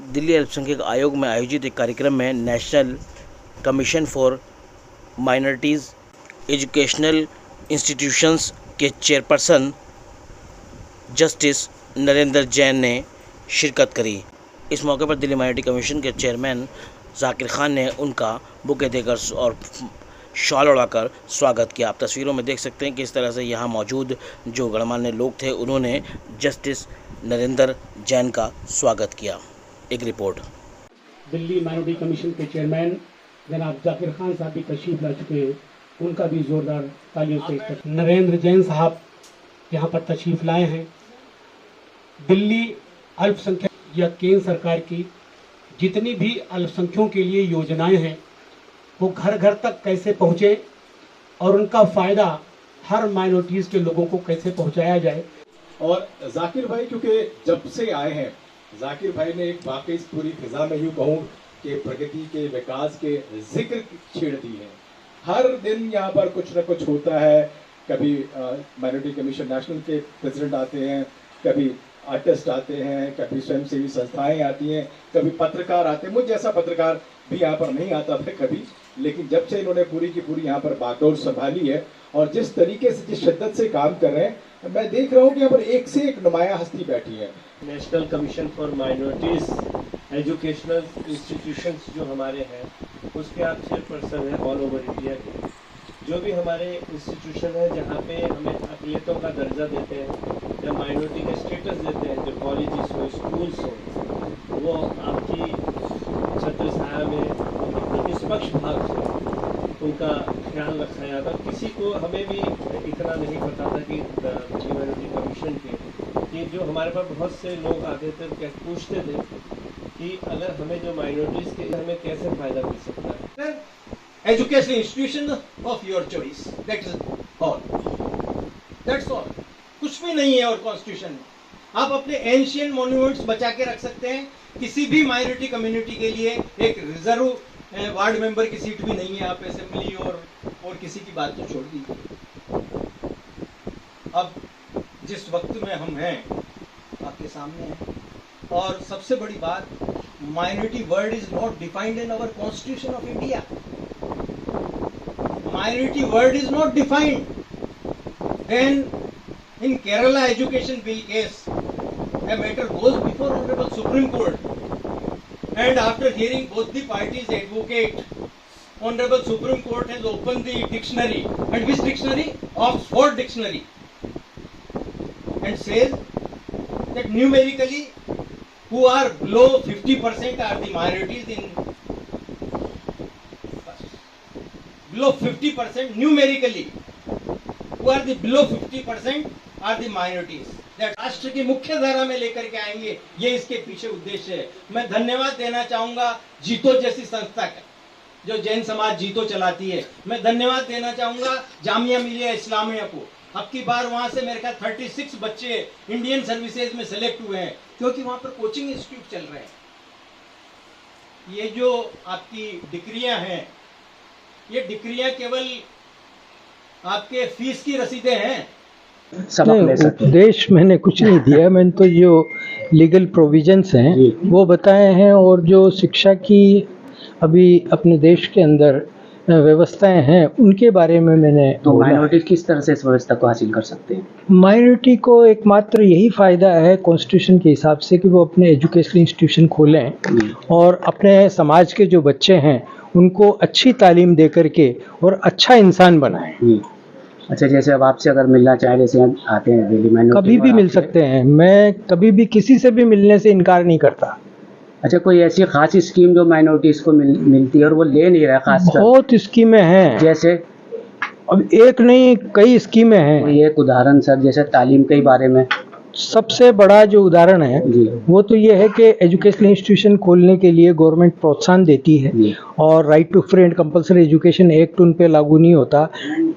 दिल्ली अल्पसंख्यक आयोग में आयोजित एक कार्यक्रम में national commission for minorities educational institutions के चेयरपर्सन जस्टिस नरेंद्र जैन ने शिरकत करी। इस मौके पर दिल्ली माइनॉरिटी कमीशन के चेयरमैन जाकिर खान ने उनका बुके देकर और शॉल उड़ाकर स्वागत किया। आप तस्वीरों में देख सकते हैं कि इस तरह से यहाँ मौजूद जो गणमान्य लोग थे उन्होंने जस्टिस नरेंद्र जैन का स्वागत किया। एक रिपोर्ट। दिल्ली माइनॉरिटी कमीशन के चेयरमैन जनाब जाकिर खान साहब भी तशरीफ ला चुके हैं, उनका भी जोरदार तालियों से नरेंद्र जैन साहब यहाँ पर तशरीफ लाए हैं। दिल्ली अल्पसंख्यक या केंद्र सरकार की जितनी भी अल्पसंख्यकों के लिए योजनाएं हैं वो घर घर तक कैसे पहुँचे और उनका फ़ायदा हर माइनॉरिटीज़ के लोगों को कैसे पहुँचाया जाए। और जाकिर भाई क्योंकि जब से आए हैं, जाकिर भाई ने एक वाकई पूरी फिजा में यूँ कहूँ कि प्रगति के विकास के जिक्र छेड़ दी है। हर दिन यहाँ पर कुछ न कुछ होता है। कभी माइनॉरिटी कमीशन नेशनल के प्रेसिडेंट आते हैं, कभी आर्टिस्ट आते हैं, कभी स्वयंसेवी संस्थाएं आती हैं, कभी पत्रकार आते हैं। मुझ जैसा पत्रकार भी यहाँ पर नहीं आता था कभी, लेकिन जब से इन्होंने पूरी की पूरी यहाँ पर बागडोर संभाली है और जिस तरीके से जिस शिद्दत से काम कर रहे हैं, मैं देख रहा हूँ कि यहाँ पर एक से एक नुमाया हस्ती बैठी है। National commission for minorities educational institutions जो हमारे हैं उसके आप चेयरपर्सन हैं ऑल ओवर इंडिया के। जो भी हमारे इंस्टीट्यूशन है जहाँ पे हमें अक़लियतों का दर्जा देते हैं या माइनॉरिटी का स्टेटस देते हैं, जो कॉलेजेस हो, स्कूल्स हो, वो आपकी छत्र छाया में एकदम निष्पक्ष भाव से उनका ख्याल रखा जाता। किसी को हमें भी इतना नहीं पता था कि माइनॉरिटी कमीशन के कि जो हमारे पास बहुत से लोग आते थे क्या पूछते थे कि अगर हमें जो माइनॉरिटीज़ के हमें कैसे फ़ायदा मिल सकता है। Education institution of your choice, that is all, that's all। कुछ भी नहीं है और कॉन्स्टिट्यूशन में आप अपने एंशियंट मॉन्यूमेंट्स बचा के रख सकते हैं। किसी भी माइनॉरिटी कम्युनिटी के लिए एक रिजर्व वार्ड मेंबर की सीट भी नहीं है। आप असेंबली और किसी की बात तो छोड़ दीजिए। अब जिस वक्त में हम हैं आपके सामने हैं, और सबसे बड़ी बात, minority word is not defined in our constitution of India. Minority word is not defined. Then in Kerala education bill case, a matter goes before Honorable Supreme Court, and after hearing both the parties advocate, Honorable Supreme Court has opened the dictionary, and which dictionary? Oxford Dictionary, and says that numerically who are below 50% are the minorities in below 50%, numerically who are the below 50% are the minorities। that राष्ट्र की मुख्य धारा में लेकर के आएंगे, ये इसके पीछे उद्देश्य है। मैं धन्यवाद देना चाहूंगा जीतो जैसी संस्था का, जो जैन समाज जीतो चलाती है। मैं धन्यवाद देना चाहूंगा जामिया मिलिया इस्लामिया को। अब की बार वहां से मेरे ख्याल 36 बच्चे इंडियन सर्विसेज में सेलेक्ट हुए हैं, क्योंकि वहां पर कोचिंग इंस्टीट्यूट चल रहे हैं। ये जो आपकी डिग्रियां हैं, ये डिग्रियां केवल आपके फीस की रसीदें हैं। उपदेश मैंने कुछ नहीं दिया, मैंने तो जो लीगल प्रोविजंस हैं वो बताए हैं, और जो शिक्षा की अभी अपने देश के अंदर व्यवस्थाएं हैं उनके बारे में मैंने। तो माइनॉरिटी किस तरह से इस व्यवस्था को हासिल कर सकते हैं? माइनॉरिटी को एकमात्र यही फ़ायदा है कॉन्स्टिट्यूशन के हिसाब से कि वो अपने एजुकेशनल इंस्टीट्यूशन खोलें और अपने समाज के जो बच्चे हैं उनको अच्छी तालीम दे करके और अच्छा इंसान बनाएं। अच्छा, जैसे अब आपसे अगर मिलना चाहे, जैसे हम आते हैं दिल्ली में, कभी भी मिल सकते हैं। मैं कभी भी किसी से भी मिलने से इनकार नहीं करता। अच्छा, कोई ऐसी खास स्कीम जो माइनॉरिटीज़ को मिलती है और वो ले नहीं रहा? खास बहुत स्कीमें हैं, जैसे अब एक नहीं कई स्कीमें हैं। ये एक उदाहरण सर, जैसे तालीम के बारे में सबसे बड़ा जो उदाहरण है वो तो ये है कि एजुकेशनल इंस्टीट्यूशन खोलने के लिए गवर्नमेंट प्रोत्साहन देती है, और right to free and compulsory education act उन पे लागू नहीं होता।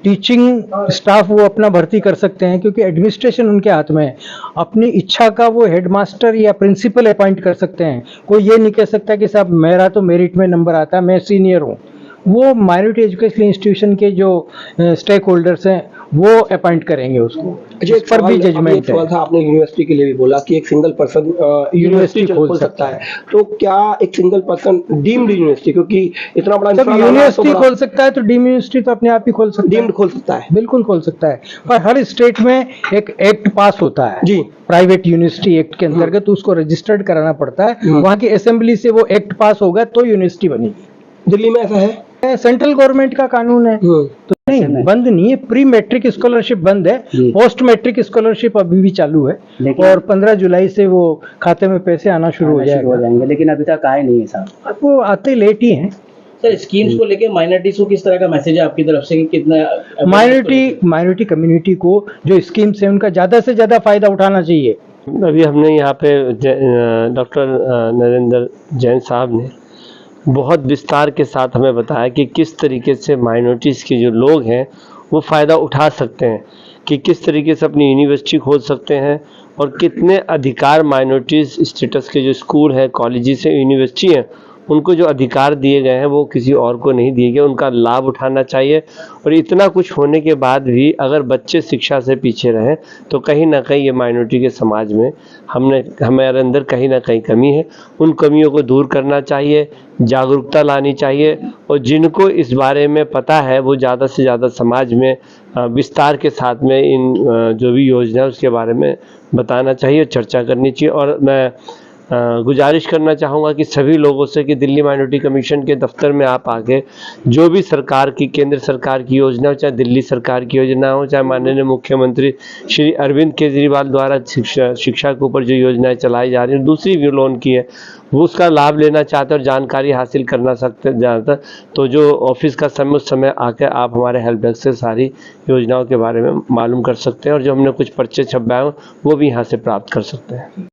टीचिंग स्टाफ वो अपना भर्ती कर सकते हैं, क्योंकि एडमिनिस्ट्रेशन उनके हाथ में है। अपनी इच्छा का वो हेडमास्टर या प्रिंसिपल अपॉइंट कर सकते हैं। कोई ये नहीं कह सकता कि साहब मेरा तो मेरिट में नंबर आता है, मैं सीनियर हूँ, वो माइनॉरिटी एजुकेशनल इंस्टीट्यूशन के जो स्टेक होल्डर्स हैं वो अपॉइंट करेंगे उसको। अच्छा, इस पर भी जजमेंट है। सवाल था, आपने यूनिवर्सिटी के लिए भी बोला कि एक सिंगल पर्सन यूनिवर्सिटी खोल सकता है, तो क्या एक सिंगल पर्सन डीम्ड यूनिवर्सिटी, क्योंकि इतना बड़ा जब यूनिवर्सिटी खोल सकता है तो डीम्ड यूनिवर्सिटी तो अपने आप ही खोल सकता है। डीम्ड खोल सकता है, बिल्कुल खोल सकता है, पर हर स्टेट में एक एक्ट पास होता है जी, प्राइवेट यूनिवर्सिटी एक्ट के अंतर्गत, उसको रजिस्टर्ड कराना पड़ता है। वहाँ की असेंबली से वो एक्ट पास होगा तो यूनिवर्सिटी बनेगी। दिल्ली में ऐसा है, सेंट्रल गवर्नमेंट का कानून है। तो नहीं, बंद नहीं है, प्री मैट्रिक स्कॉलरशिप बंद है, पोस्ट मैट्रिक स्कॉलरशिप अभी भी चालू है और 15 जुलाई से वो खाते में पैसे आना शुरू हो जाएंगे, लेकिन अभी तक आए नहीं है साहब। अब वो आते लेट ही हैं। सर, स्कीम्स को लेके माइनॉरिटीज को किस तरह का मैसेज है आपकी तरफ से कि कितना माइनॉरिटी कम्युनिटी को जो स्कीम्स है उनका ज्यादा से ज्यादा फायदा उठाना चाहिए। अभी हमने यहाँ पे डॉक्टर नरेंद्र जैन साहब ने बहुत विस्तार के साथ हमें बताया कि किस तरीके से माइनॉरिटीज़ के जो लोग हैं वो फ़ायदा उठा सकते हैं, कि किस तरीके से अपनी यूनिवर्सिटी खोल सकते हैं और कितने अधिकार माइनॉरिटीज़ स्टेटस के जो स्कूल हैं, कॉलेजेस हैं, यूनिवर्सिटी हैं, उनको जो अधिकार दिए गए हैं वो किसी और को नहीं दिए गए, उनका लाभ उठाना चाहिए। और इतना कुछ होने के बाद भी अगर बच्चे शिक्षा से पीछे रहें तो कहीं ना कहीं ये माइनॉरिटी के समाज में हमारे अंदर कहीं ना कहीं कमी है। उन कमियों को दूर करना चाहिए, जागरूकता लानी चाहिए और जिनको इस बारे में पता है वो ज़्यादा से ज़्यादा समाज में विस्तार के साथ में इन जो भी योजना है उसके बारे में बताना चाहिए, चर्चा करनी चाहिए। और मैं गुजारिश करना चाहूँगा कि सभी लोगों से कि दिल्ली माइनॉरिटी कमीशन के दफ्तर में आप आके जो भी सरकार की, केंद्र सरकार की योजना हो, चाहे दिल्ली सरकार की योजना हो, चाहे माननीय मुख्यमंत्री श्री अरविंद केजरीवाल द्वारा शिक्षा के ऊपर जो योजनाएं चलाई जा रही हैं, दूसरी भी लोन की है, वो उसका लाभ लेना चाहते हैं और जानकारी हासिल करना सकते ज़्यादातर, तो जो ऑफिस का समय उस समय आकर आप हमारे हेल्प डेस्क से सारी योजनाओं के बारे में मालूम कर सकते हैं और जो हमने कुछ पर्चे छपवाए वो भी यहाँ से प्राप्त कर सकते हैं।